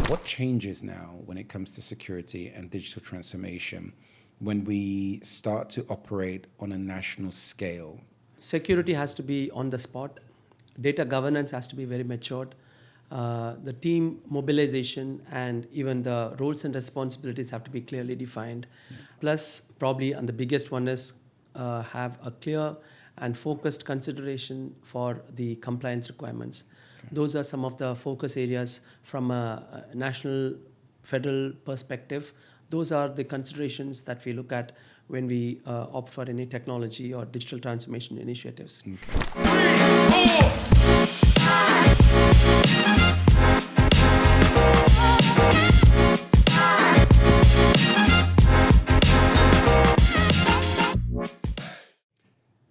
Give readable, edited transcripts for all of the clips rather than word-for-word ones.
What changes now when it comes to security and digital transformation when we start to operate on a national scale? Security has to be on the spot. Data governance has to be very matured. The team mobilization and even the roles and responsibilities have to be clearly defined. Plus, probably, and the biggest one is have a clear and focused consideration for the compliance requirements. Those are some of the focus areas from a national, federal perspective. Those are the considerations that we look at when we opt for any technology or digital transformation initiatives.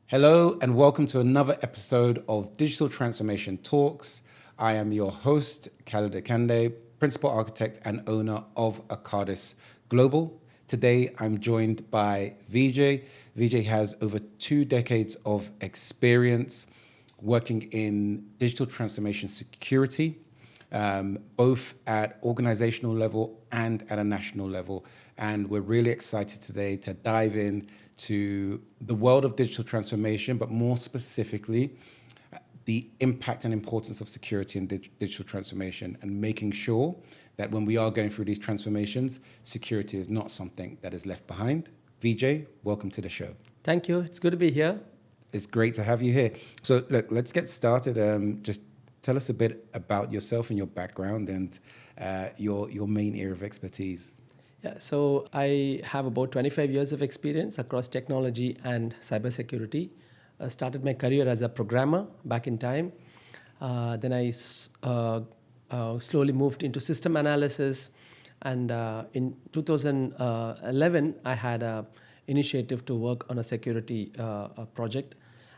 Hello and welcome to another episode of Digital Transformation Talks. I am your host, Khalid Akande, Principal Architect and owner of Akadis Global. Today, I'm joined by Vijay. Vijay has over 2 decades of experience working in digital transformation security, both at organizational level and at a national level. And we're really excited today to dive in to the world of digital transformation, but more specifically, the impact and importance of security and digital transformation, and making sure that when we are going through these transformations, security is not something that is left behind. Vijay, welcome to the show. Thank you. It's good to be here. It's great to have you here. So look, let's get started. Just tell us a bit about yourself and your background and your main area of expertise. Yeah, so I have about 25 years of experience across technology and cybersecurity. I started my career as a programmer back in time. Then I slowly moved into system analysis. And in 2011, I had an initiative to work on a security project.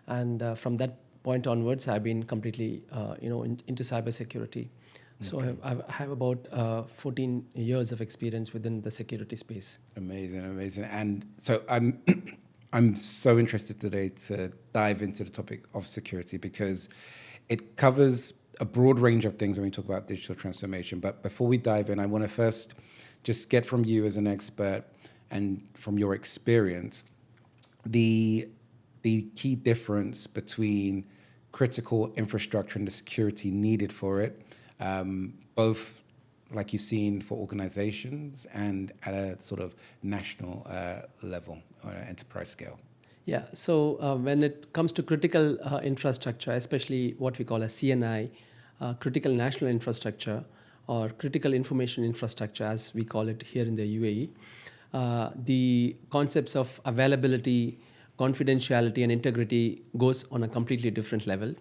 And from that point onwards, I've been completely into cybersecurity. So I have about 14 years of experience within the security space. Amazing. And so I'm so interested today to dive into the topic of security because it covers a broad range of things when we talk about digital transformation. But before we dive in, I want to first just get from you as an expert and from your experience, the key difference between critical infrastructure and the security needed for it, both like you've seen for organizations and at a sort of national level or enterprise scale. Yeah, so when it comes to critical infrastructure, especially what we call a CNI, critical national infrastructure or critical information infrastructure as we call it here in the UAE, the concepts of availability, confidentiality and integrity goes on a completely different level.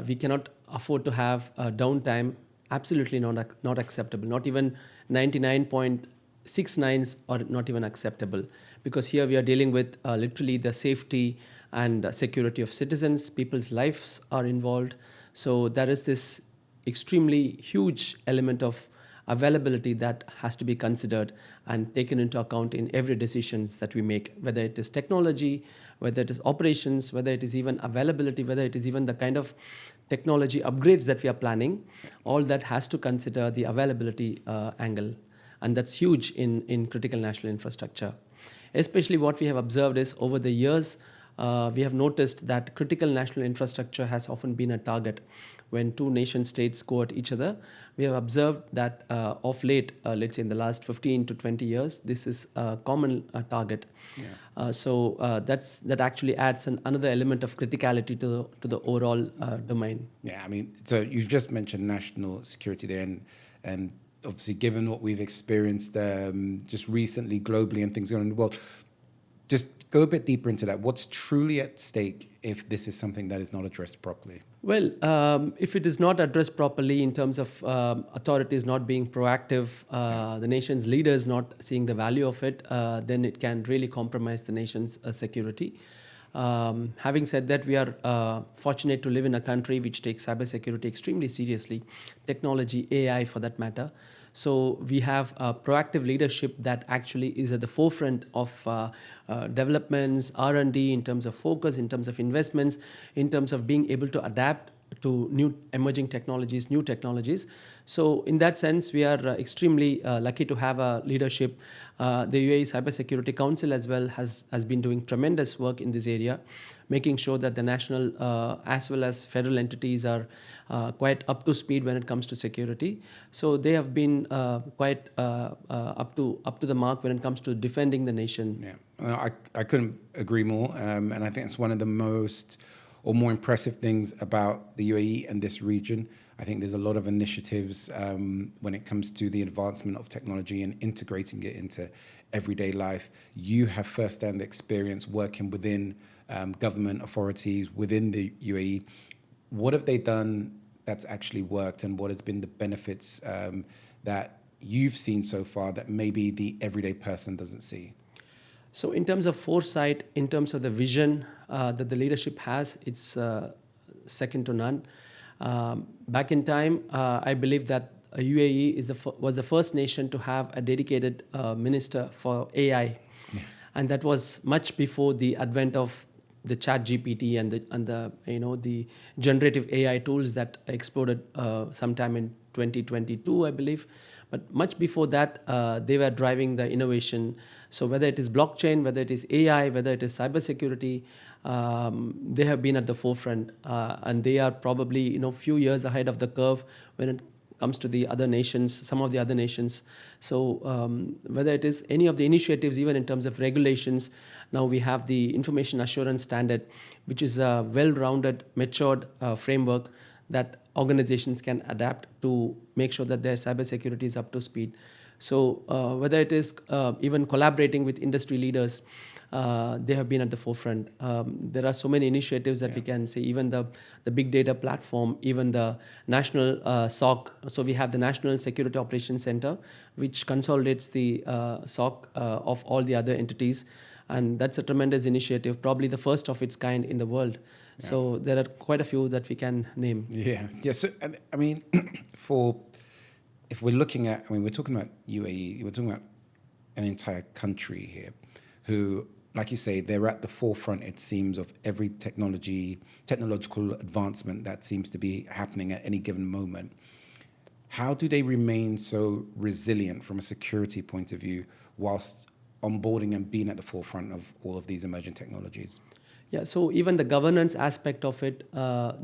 We cannot afford to have downtime. Absolutely not acceptable. Not even 99.69s are not even acceptable, because here we are dealing with literally the safety and security of citizens. People's lives are involved. So there is this extremely huge element of availability that has to be considered and taken into account in every decisions that we make, whether it is technology, whether it is operations, whether it is even availability, whether it is even the kind of technology upgrades that we are planning. All that has to consider the availability angle, and that's huge in critical national infrastructure. Especially what we have observed is over the years, we have noticed that critical national infrastructure has often been a target. When two nation states go at each other, we have observed that of late, let's say in the last 15 to 20 years, this is a common target. Yeah. That actually adds another element of criticality to the overall domain. Yeah, I mean, so you've just mentioned national security there, and obviously given what we've experienced just recently globally and things going on in the world, just go a bit deeper into that. What's truly at stake if this is something that is not addressed properly? Well, if it is not addressed properly in terms of authorities not being proactive, the nation's leaders not seeing the value of it, then it can really compromise the nation's security. Having said that, we are fortunate to live in a country which takes cybersecurity extremely seriously, technology, AI for that matter. So we have a proactive leadership that actually is at the forefront of developments, R&D, in terms of focus, in terms of investments, in terms of being able to adapt to new emerging technologies, new technologies. So in that sense, we are extremely lucky to have a leadership. The UAE Cybersecurity Council as well has been doing tremendous work in this area, making sure that the national as well as federal entities are quite up to speed when it comes to security. So they have been quite up to the mark when it comes to defending the nation. Yeah, I couldn't agree more, and I think it's one of the most or more impressive things about the UAE and this region. I think there's a lot of initiatives when it comes to the advancement of technology and integrating it into everyday life. You have first-hand experience working within government authorities within the UAE. What have they done that's actually worked, and what has been the benefits that you've seen so far that maybe the everyday person doesn't see? So in terms of foresight, in terms of the vision that the leadership has, it's second to none. Back in time, I believe that UAE was the first nation to have a dedicated minister for AI, and that was much before the advent of the Chat GPT and the generative AI tools that exploded sometime in 2022, I believe. But much before that, they were driving the innovation. So whether it is blockchain, whether it is AI, whether it is cybersecurity, they have been at the forefront, and they are probably few years ahead of the curve when it comes to the other nations, some of the other nations. So whether it is any of the initiatives, even in terms of regulations, now we have the information assurance standard, which is a well-rounded, matured framework that organizations can adapt to make sure that their cybersecurity is up to speed. So whether it is even collaborating with industry leaders, they have been at the forefront. There are so many initiatives that we can see, even the big data platform, even the national SOC. So we have the National Security Operations Center, which consolidates the SOC of all the other entities. And that's a tremendous initiative, probably the first of its kind in the world. Yeah. So there are quite a few that we can name. Yeah. So, I mean, if we're looking at, we're talking about UAE, we're talking about an entire country here who, like you say, they're at the forefront, it seems, of every technological advancement that seems to be happening at any given moment. How do they remain so resilient from a security point of view whilst onboarding and being at the forefront of all of these emerging technologies? Yeah, so even the governance aspect of it,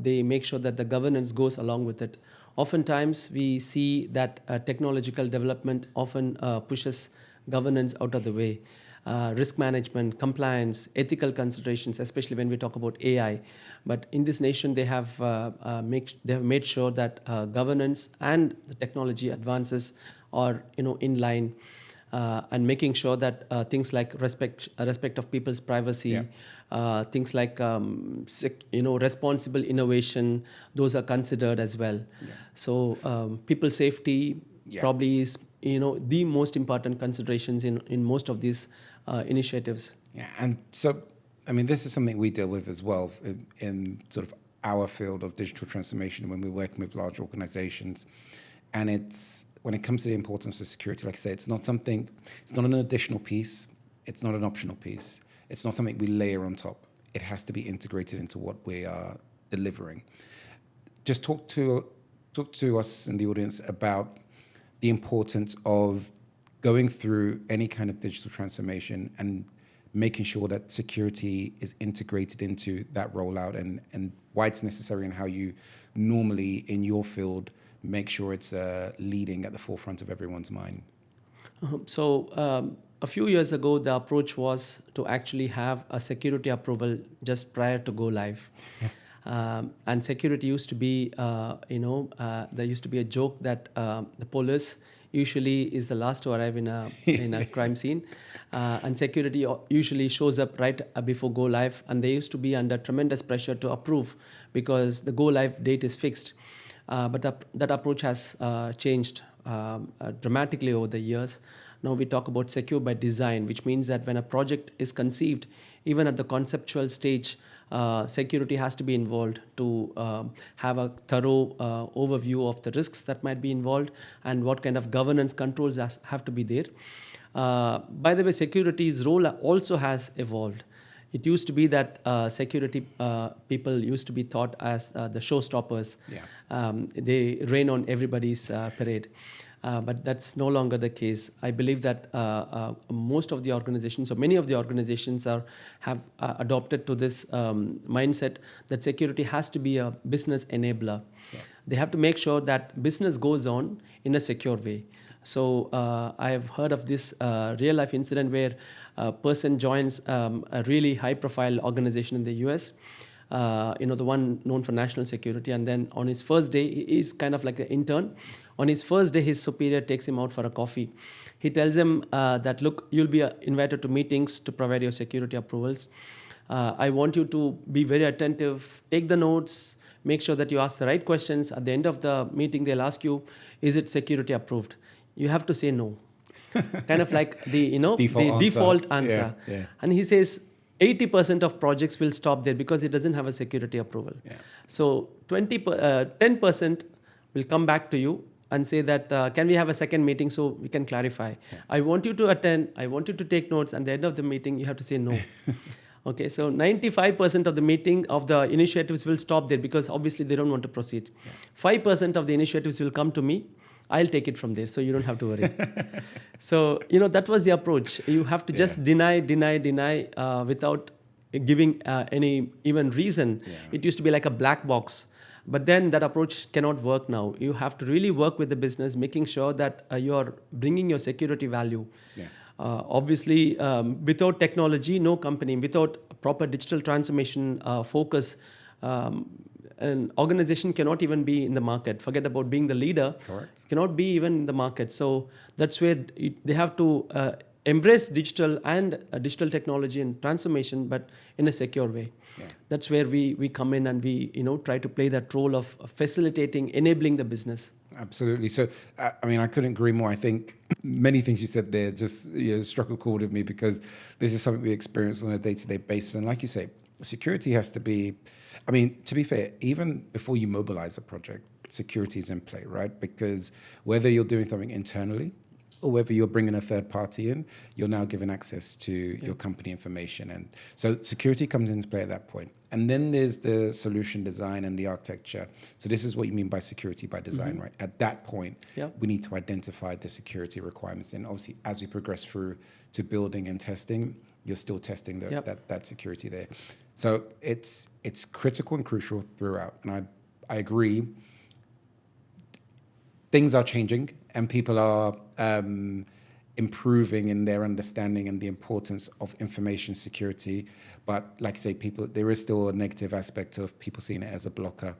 they make sure that the governance goes along with it. Oftentimes, we see that technological development often pushes governance out of the way. Risk management, compliance, ethical considerations, especially when we talk about AI. But in this nation, they have made sure that governance and the technology advances are in line. And making sure that things like respect of people's privacy, things like responsible innovation, those are considered as well. Yeah. So people's safety probably is the most important considerations in most of these initiatives. Yeah, and so this is something we deal with as well in sort of our field of digital transformation when we're working with large organizations, and it's. When it comes to the importance of security, like I say, it's not an additional piece. It's not an optional piece. It's not something we layer on top. It has to be integrated into what we are delivering. Just talk to us in the audience about the importance of going through any kind of digital transformation and making sure that security is integrated into that rollout and why it's necessary and how you normally in your field make sure it's leading at the forefront of everyone's mind. So a few years ago, the approach was to actually have a security approval just prior to go live. And security used to be, there used to be a joke that the police usually is the last to arrive in a crime scene. And security usually shows up right before go live. And they used to be under tremendous pressure to approve because the go live date is fixed. But that approach has changed dramatically over the years. Now we talk about secure by design, which means that when a project is conceived, even at the conceptual stage, security has to be involved to have a thorough overview of the risks that might be involved and what kind of governance controls have to be there. By the way, security's role also has evolved. It used to be that security people used to be thought as the showstoppers. They rain on everybody's parade. But that's no longer the case. I believe that most of the organizations, or many of the organizations, have adopted to this mindset that security has to be a business enabler. They have to make sure that business goes on in a secure way. So I have heard of this real life incident where a person joins a really high profile organization in the US, the one known for national security, and then on his first day, he is kind of like an intern. On his first day, his superior takes him out for a coffee. He tells him that, look, you'll be invited to meetings to provide your security approvals. I want you to be very attentive, take the notes, make sure that you ask the right questions. At the end of the meeting, they'll ask you, is it security approved? You have to say no. Kind of like the default answer. And he says 80% of projects will stop there because it doesn't have a security approval. So 10% will come back to you and say that, can we have a second meeting so we can clarify? I want you to attend, I want you to take notes, and at the end of the meeting, you have to say no. Okay, so 95% of the meeting of the initiatives will stop there because obviously they don't want to proceed. 5% of the initiatives will come to me. I'll take it from there, so you don't have to worry. So, that was the approach. You have to just deny without giving any even reason. It used to be like a black box. But then that approach cannot work now. You have to really work with the business, making sure that you are bringing your security value. Obviously, without technology, no company, without proper digital transformation focus, an organization cannot even be in the market. Forget about being the leader. Correct. Cannot be even in the market. So that's where they have to embrace digital and digital technology and transformation, but in a secure way. That's where we come in and we try to play that role of facilitating, enabling the business. Absolutely. So, I couldn't agree more. I think many things you said there just struck a chord with me because this is something we experience on a day-to-day basis. And like you say, security has to be, to be fair, even before you mobilize a project, security is in play, right? Because whether you're doing something internally or whether you're bringing a third party in, you're now given access to your company information. And so security comes into play at that point. And then there's the solution design and the architecture. So this is what you mean by security by design, right? At that point, we need to identify the security requirements. And obviously, as we progress through to building and testing, you're still testing that security there. So it's critical and crucial throughout. And I agree. Things are changing and people are improving in their understanding and the importance of information security. But like I say, there is still a negative aspect of people seeing it as a blocker,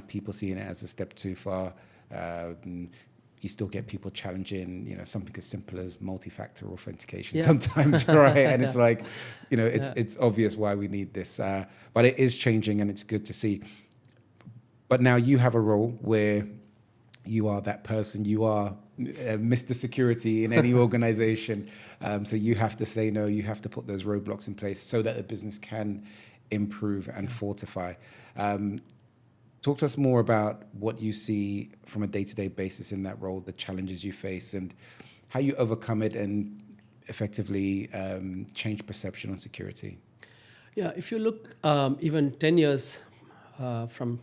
people seeing it as a step too far. You still get people challenging, something as simple as multi-factor authentication sometimes, right? And it's like, it's obvious why we need this. But it is changing and it's good to see. But now you have a role where you are that person, you are Mr. Security in any organization. So you have to say no, you have to put those roadblocks in place so that the business can improve and fortify. Talk to us more about what you see from a day-to-day basis in that role, the challenges you face and how you overcome it and effectively change perception on security. Yeah, if you look even 10 years from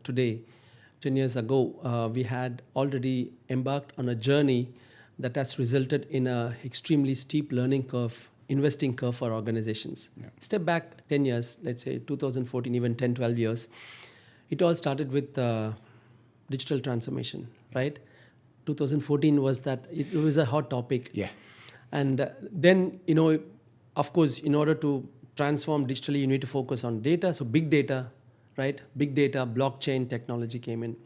today, 10 years ago, we had already embarked on a journey that has resulted in an extremely steep learning curve, investing curve for organizations. Step back 10 years, let's say 2014, even 10, 12 years, it all started with digital transformation, right? 2014 was that, it was a hot topic. And then, of course, in order to transform digitally, you need to focus on data. So big data, right? Big data, blockchain technology came in.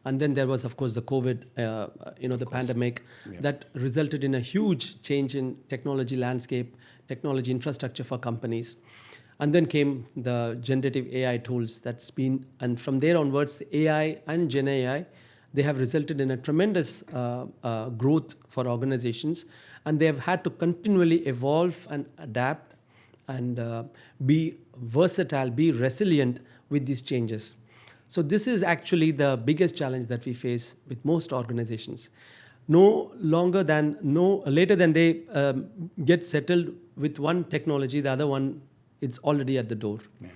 And then there was, of course, the COVID, the pandemic that resulted in a huge change in technology landscape, technology infrastructure for companies. And then came the generative AI tools that's been, and from there onwards, the AI and Gen AI, they have resulted in a tremendous growth for organizations. And they have had to continually evolve and adapt and be versatile, be resilient with these changes. So this is actually the biggest challenge that we face with most organizations. Later than they get settled with one technology, the other one it's already at the door. Yeah.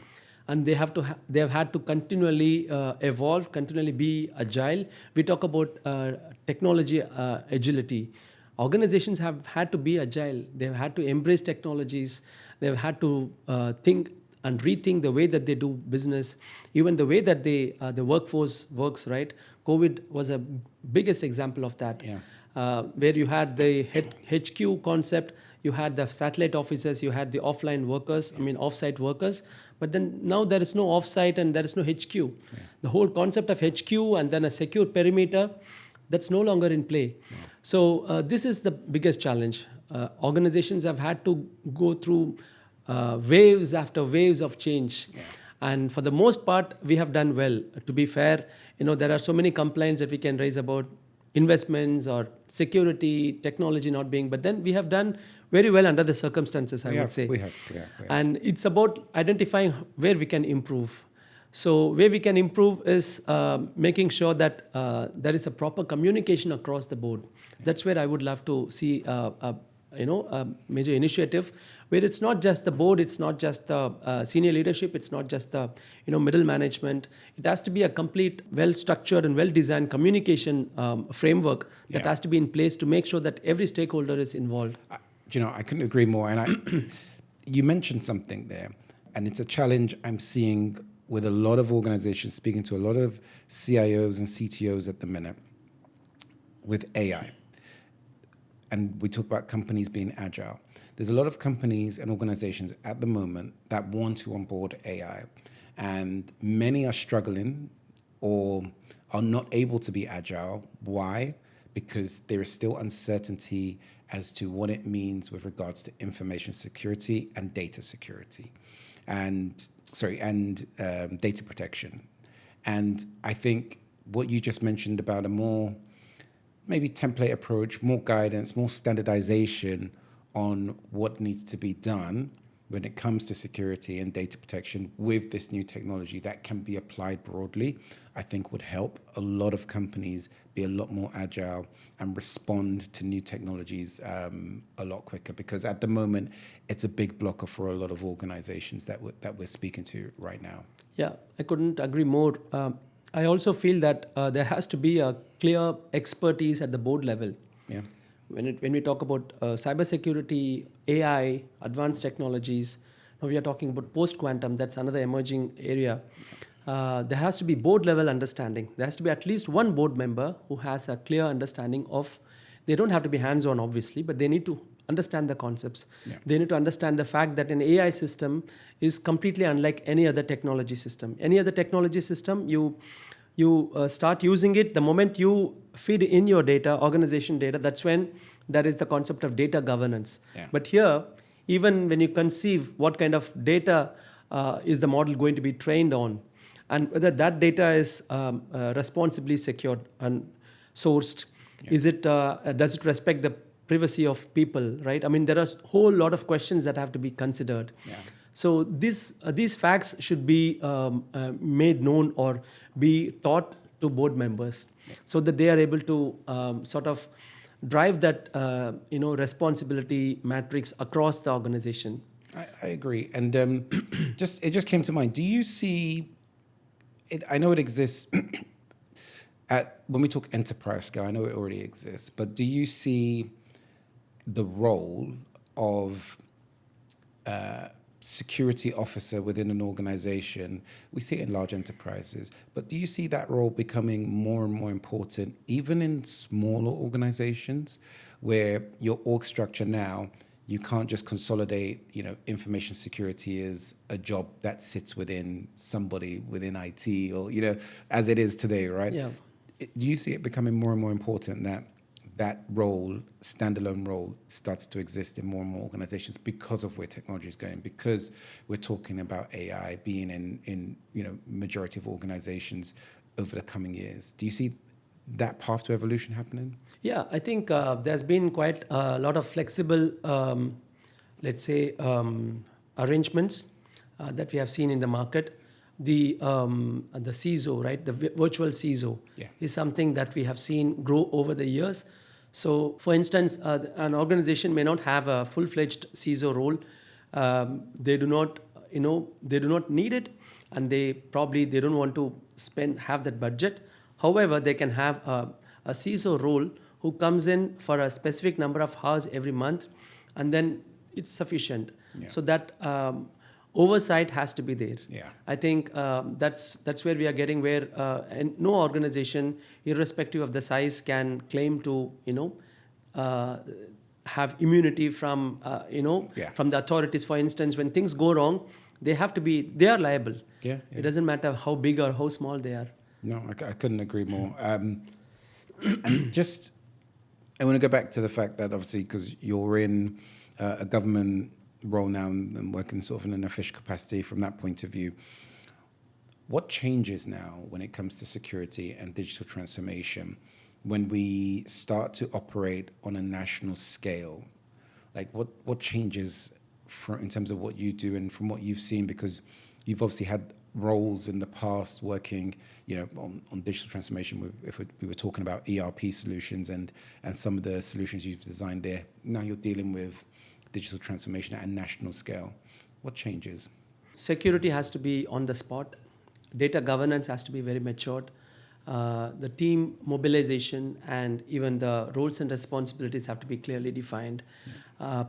And they have had to continually evolve, continually be agile. We talk about technology agility. Organizations have had to be agile. They've had to embrace technologies. They've had to think and rethink the way that they do business, even the way that the workforce works. Right, COVID was a biggest example of that. Yeah. Where you had the HQ concept, you had the satellite offices, you had the offline workers, offsite workers. But then now there is no offsite and there is no HQ. Yeah. The whole concept of HQ and then a secure perimeter, that's no longer in play. Yeah. So this is the biggest challenge. Organizations have had to go through waves after waves of change. Yeah. And for the most part, we have done well. To be fair, there are so many complaints that we can raise about investments or security, technology not being, but then we have done very well under the circumstances, I would say. We have. And it's about identifying where we can improve. So where we can improve is making sure that there is a proper communication across the board. That's where I would love to see a major initiative where it's not just the board, it's not just the senior leadership, it's not just the middle management. It has to be a complete, well-structured and well-designed communication framework that has to be in place to make sure that every stakeholder is involved. I couldn't agree more. And you mentioned something there, and it's a challenge I'm seeing with a lot of organizations, speaking to a lot of CIOs and CTOs at the minute with AI. And we talk about companies being agile. There's a lot of companies and organizations at the moment that want to onboard AI, and many are struggling or are not able to be agile. Why? Because there is still uncertainty as to what it means with regards to information security and data security, and data protection. And I think what you just mentioned about a more maybe template approach, more guidance, more standardization on what needs to be done when it comes to security and data protection with this new technology that can be applied broadly, I think would help a lot of companies be a lot more agile and respond to new technologies a lot quicker, because at the moment it's a big blocker for a lot of organizations that we're speaking to right now. Yeah, I couldn't agree more. I also feel that there has to be a clear expertise at the board level. Yeah. When we talk about cybersecurity, AI, advanced technologies, now we are talking about post-quantum, that's another emerging area. There has to be board level understanding. There has to be at least one board member who has a clear understanding of, they don't have to be hands-on obviously, but they need to understand the concepts. Yeah. They need to understand the fact that an AI system is completely unlike any other technology system. Any other technology system, you start using it, the moment you feed in your data, organization data, that's when there is the concept of data governance. Yeah. But here, even when you conceive what kind of data is the model going to be trained on, and whether that data is responsibly secured and sourced, is it does it respect the privacy of people, right? There are a whole lot of questions that have to be considered. Yeah. So these facts should be made known or be taught to board members, so that they are able to sort of drive that responsibility matrix across the organization. I agree, and it just came to mind. Do you see it? I know it exists when we talk enterprise scale. I know it already exists, but do you see the role of security officer within an organization? We see it in large enterprises, but do you see that role becoming more and more important even in smaller organizations where your org structure now, you can't just consolidate, information security is a job that sits within somebody within IT or, as it is today, right? Yeah. Do you see it becoming more and more important that role, standalone role, starts to exist in more and more organizations because of where technology is going, because we're talking about AI being in majority of organizations over the coming years? Do you see that path to evolution happening? Yeah, I think there's been quite a lot of flexible, arrangements that we have seen in the market. The CISO, right, the virtual CISO, is something that we have seen grow over the years. So, for instance, an organization may not have a full-fledged CISO role. They do not they do not need it, and they don't want to have that budget. However, they can have a CISO role who comes in for a specific number of hours every month, and then it's sufficient. Yeah. So that oversight has to be there. Yeah. I think that's where we are getting, where and no organization, irrespective of the size, can claim to have immunity from from the authorities. For instance, when things go wrong, they are liable. Yeah. It doesn't matter how big or how small they are. No, I couldn't agree more. And just, I want to go back to the fact that obviously, because you're in a government role now and working sort of in an official capacity from that point of view, what changes now when it comes to security and digital transformation when we start to operate on a national scale? Like what changes in terms of what you do and from what you've seen, because you've obviously had roles in the past working, on digital transformation. If we were talking about ERP solutions and some of the solutions you've designed there, now you're dealing with digital transformation at a national scale. What changes? Security has to be on the spot. Data governance has to be very matured. The team mobilization and even the roles and responsibilities have to be clearly defined.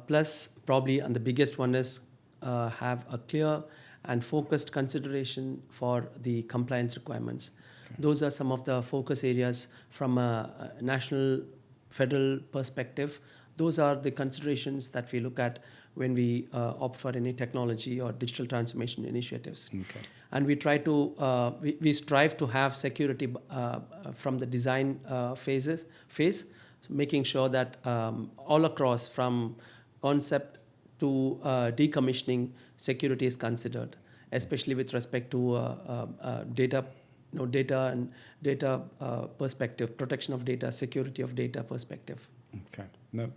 Plus, probably, and the biggest one is have a clear and focused consideration for the compliance requirements. Okay. Those are some of the focus areas from a national, federal perspective. Those are the considerations that we look at when we opt for any technology or digital transformation initiatives. Okay. And we try to, we strive to have security from the design phase, so making sure that all across, from concept to decommissioning, security is considered, especially with respect to data perspective, protection of data, security of data perspective. Okay, no,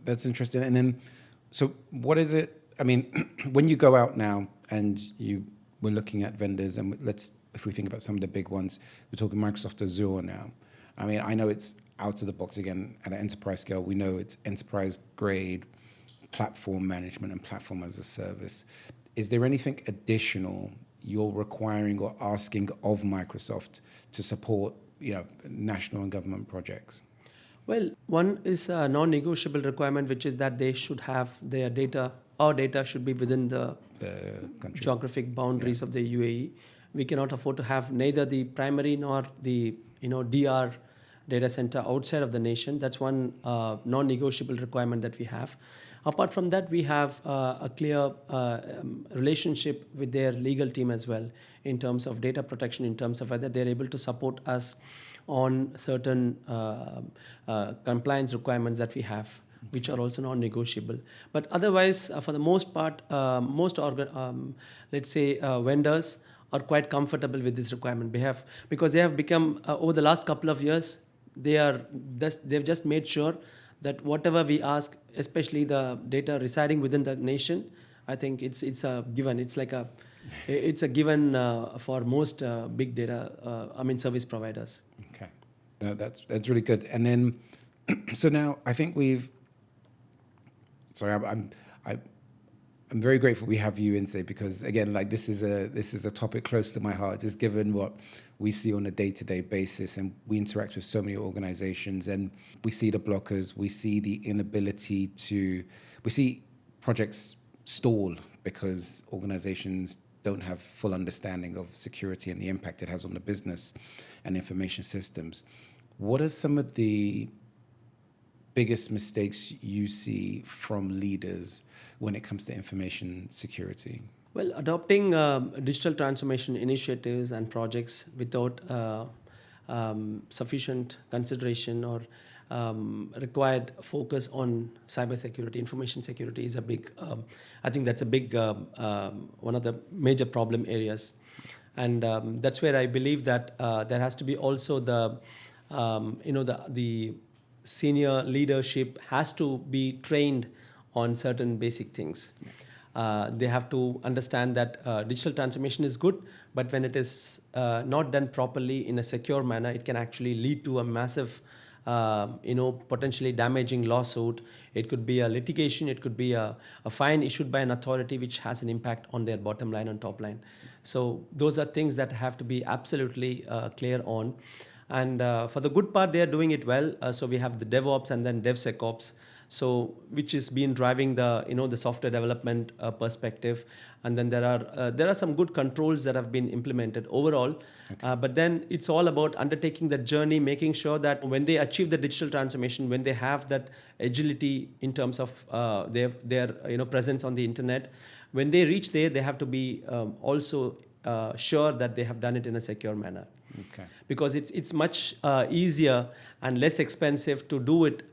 that's interesting. And then, so what is it? I mean, when you go out now and we're looking at vendors, and if we think about some of the big ones, we're talking Microsoft Azure now. I mean, I know it's out of the box again at an enterprise scale. We know it's enterprise grade platform management and platform as a service. Is there anything additional you're requiring or asking of Microsoft to support, national and government projects? Well, one is a non-negotiable requirement, which is that they should have their data. Our data should be within the geographic boundaries of the UAE. We cannot afford to have neither the primary nor the DR data center outside of the nation. That's one non-negotiable requirement that we have. Apart from that, we have a clear relationship with their legal team as well in terms of data protection, in terms of whether they're able to support us on certain compliance requirements that we have, which are also non-negotiable. But otherwise, for the most part, vendors are quite comfortable with this requirement. Because they have become, over the last couple of years, they've just made sure that whatever we ask, especially the data residing within the nation, I think it's a given. It's a given for most big data, service providers. Okay, no, that's really good. And then, so now I think I'm very grateful we have you in today, because again, like this is a topic close to my heart, just given what we see on a day-to-day basis, and we interact with so many organizations, and we see the blockers, we see the inability we see projects stall because organizations don't have full understanding of security and the impact it has on the business and information systems. What are some of the biggest mistakes you see from leaders when it comes to information security? Well, adopting digital transformation initiatives and projects without sufficient consideration or required focus on cybersecurity, information security is a big, I think that's a big, one of the major problem areas. And that's where I believe that there has to be also the senior leadership has to be trained on certain basic things. They have to understand that digital transformation is good, but when it is not done properly in a secure manner, it can actually lead to a massive potentially damaging lawsuit. It could be a litigation. It could be a fine issued by an authority which has an impact on their bottom line and top line. So those are things that have to be absolutely clear on. And for the good part, they are doing it well. So we have the DevOps and then DevSecOps. So which is been driving the the software development perspective, and then there are some good controls that have been implemented overall. But then it's all about undertaking the journey, making sure that when they achieve the digital transformation, when they have that agility in terms of their presence on the internet, when they reach there, they have to be also sure that they have done it in a secure manner. Okay. Because it's much easier and less expensive to do it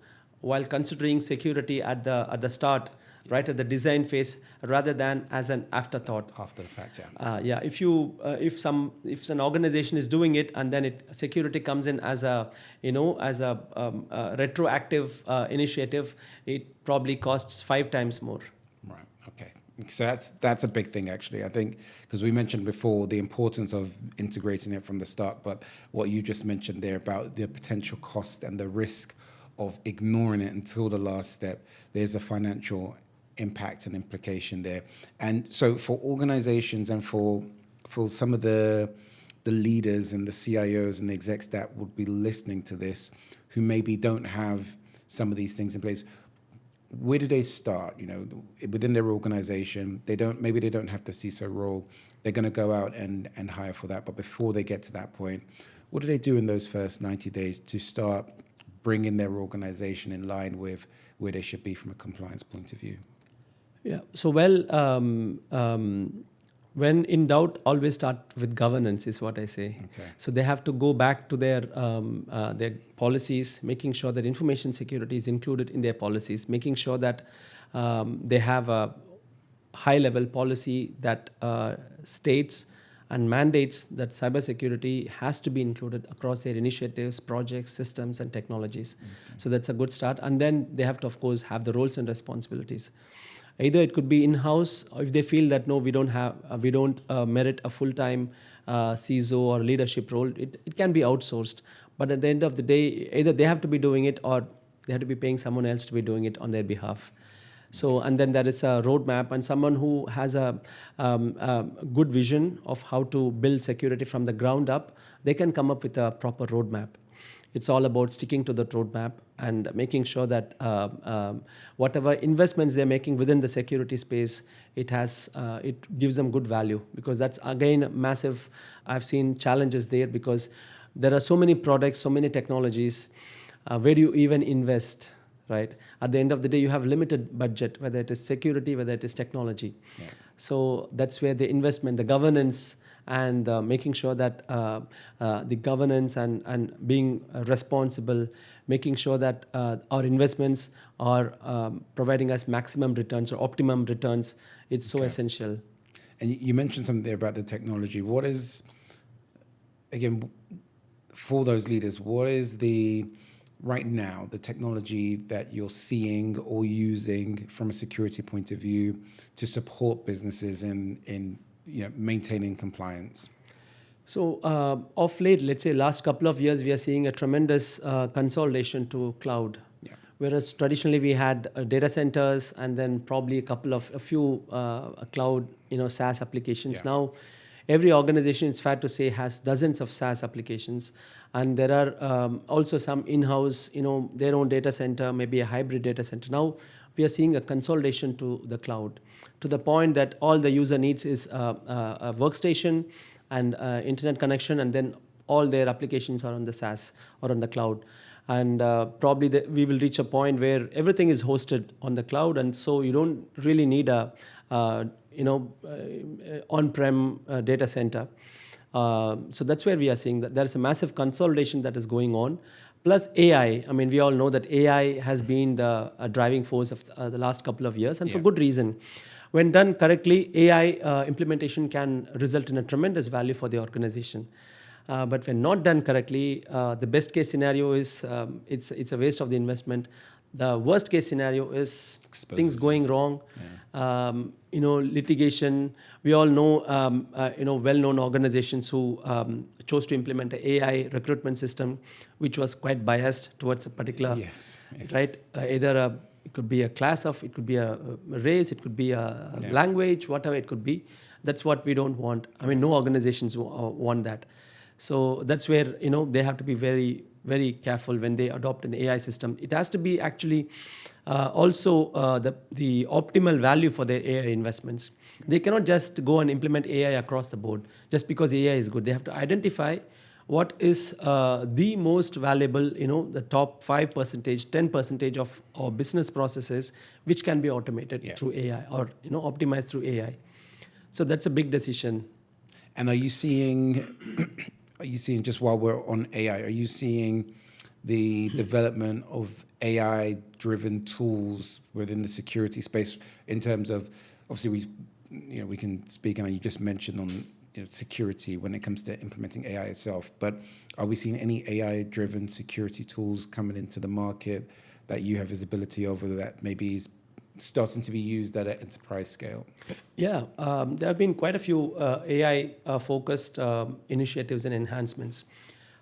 while considering security at the start, right at the design phase, rather than as an afterthought. After the fact, yeah. Yeah. If an organization is doing it and then security comes in as a retroactive initiative, it probably costs 5 times more. Right. Okay. So that's a big thing, actually. I think because we mentioned before the importance of integrating it from the start, but what you just mentioned there about the potential cost and the risk of ignoring it until the last step, there's a financial impact and implication there. And so for organizations and for some of the leaders and the CIOs and the execs that would be listening to this, who maybe don't have some of these things in place, where do they start? Within their organization, maybe they don't have the CISO role. They're going to go out and hire for that. But before they get to that point, what do they do in those first 90 days to start bringing their organization in line with where they should be from a compliance point of view? Yeah. So, when in doubt, always start with governance is what I say. Okay. So they have to go back to their policies, making sure that information security is included in their policies, making sure that they have a high-level policy that states and mandates that cybersecurity has to be included across their initiatives, projects, systems, and technologies. Okay. So that's a good start. And then they have to, of course, have the roles and responsibilities. Either it could be in-house, or if they feel that no, we don't merit a full-time CISO or leadership role, it can be outsourced. But at the end of the day, either they have to be doing it or they have to be paying someone else to be doing it on their behalf. So, and then there is a roadmap, and someone who has a good vision of how to build security from the ground up, they can come up with a proper roadmap. It's all about sticking to the roadmap and making sure that whatever investments they're making within the security space, it gives them good value, because that's again massive. I've seen challenges there because there are so many products, so many technologies. Where do you even invest? Right. At the end of the day, you have limited budget, whether it is security, whether it is technology. Yeah. So that's where the investment, the governance, and making sure that the governance and being responsible, making sure that our investments are providing us maximum returns or optimum returns, it's so essential. And you mentioned something there about the technology. What is, again, for those leaders, what is right now, the technology that you're seeing or using from a security point of view to support businesses in maintaining compliance? So of late, let's say last couple of years, we are seeing a tremendous consolidation to cloud. Yeah. Whereas traditionally we had data centers and then probably a few cloud SaaS applications. Yeah. Now every organization, it's fair to say, has dozens of SaaS applications. And there are also some in-house, their own data center, maybe a hybrid data center. Now we are seeing a consolidation to the cloud, to the point that all the user needs is a workstation and internet connection, and then all their applications are on the SaaS or on the cloud. And probably we will reach a point where everything is hosted on the cloud, and so you don't really need a on-prem data center. So that's where we are seeing that there is a massive consolidation that is going on. Plus AI, I mean, we all know that AI has been the driving force of the last couple of years, and for good reason. When done correctly, AI implementation can result in a tremendous value for the organization. But when not done correctly, the best case scenario is it's a waste of the investment. The worst case scenario is things going wrong, litigation. We all know, well-known organizations who chose to implement an AI recruitment system, which was quite biased towards a particular, Yes. right? It could be a class of, it could be a race, it could be a language, whatever it could be. That's what we don't want. I mean, no organizations want that. So that's where, they have to be very, very careful when they adopt an AI system. It has to be actually also the optimal value for their AI investments. They cannot just go and implement AI across the board just because AI is good. They have to identify what is the most valuable, the top 5%, 10% of our business processes, which can be automated through AI or, optimized through AI. So that's a big decision. And are you seeing, just while we're on AI, are you seeing the development of AI-driven tools within the security space in terms of, obviously we can speak, and you just mentioned on security when it comes to implementing AI itself, but are we seeing any AI-driven security tools coming into the market that you have visibility over that maybe is starting to be used at an enterprise scale? Yeah, there have been quite a few AI-focused initiatives and enhancements.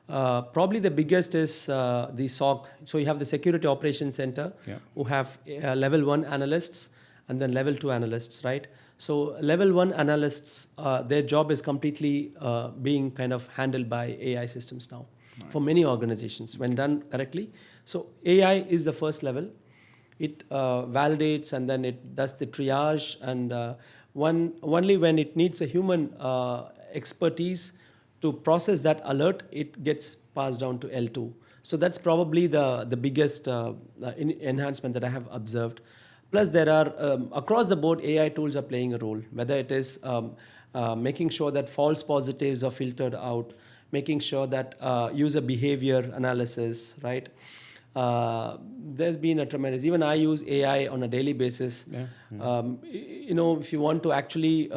Probably the biggest is the SOC. So you have the Security Operations Center, who have level 1 analysts and then level 2 analysts, right? So level 1 analysts, their job is completely being kind of handled by AI systems now for many organizations when done correctly. So AI is the first level. It validates and then it does the triage, and only when it needs a human expertise to process that alert, it gets passed down to L2. So that's probably the biggest enhancement that I have observed. Plus, there are across the board AI tools are playing a role, whether it is making sure that false positives are filtered out, making sure that user behavior analysis, right? There's been a tremendous, even I use AI on a daily basis. If you want to actually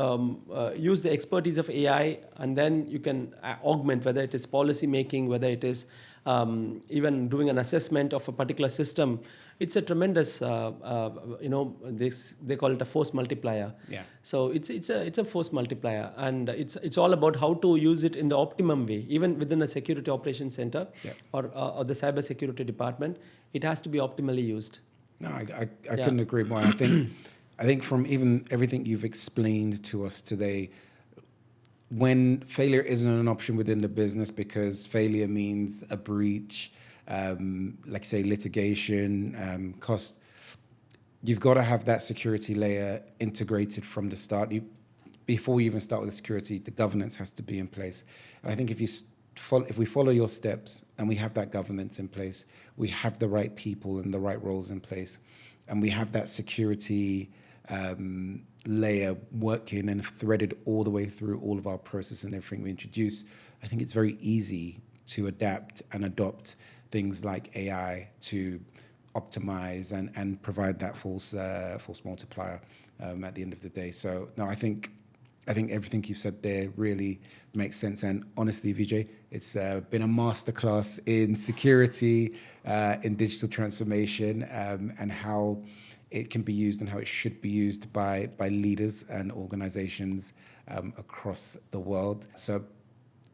use the expertise of AI, and then you can augment, whether it is policy making, whether it is even doing an assessment of a particular system. It's a tremendous, they call it a force multiplier. So it's a force multiplier, and it's all about how to use it in the optimum way. Even within a security operations center or the cybersecurity department, it has to be optimally used. No, I couldn't agree more. I think from even everything you've explained to us today, when failure isn't an option within the business because failure means a breach, like say litigation, cost, you've got to have that security layer integrated from the start. Before you even start with the security, the governance has to be in place. And I think if we follow your steps and we have that governance in place, we have the right people and the right roles in place, and we have that security layer working and threaded all the way through all of our process and everything we introduce, I think it's very easy to adapt and adopt things like AI to optimize and provide that false multiplier at the end of the day. So no, I think everything you've said there really makes sense. And honestly, Vijay, it's been a masterclass in security, in digital transformation, and how it can be used and how it should be used by leaders and organizations across the world. So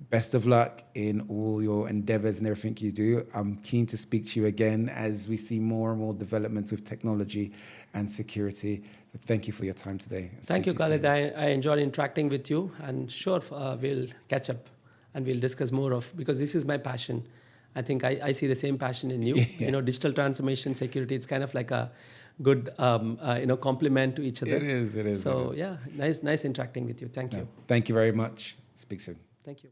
best of luck in all your endeavors and everything you do. I'm keen to speak to you again as we see more and more developments with technology and security. Thank you for your time today. Thank you, Khalid. I enjoyed interacting with you, and sure, we'll catch up and we'll discuss more because this is my passion. I think I see the same passion in you. Digital transformation, security, it's kind of like a good complement to each other. It is. So yeah, nice interacting with you. Thank you. Thank you very much. Speak soon. Thank you.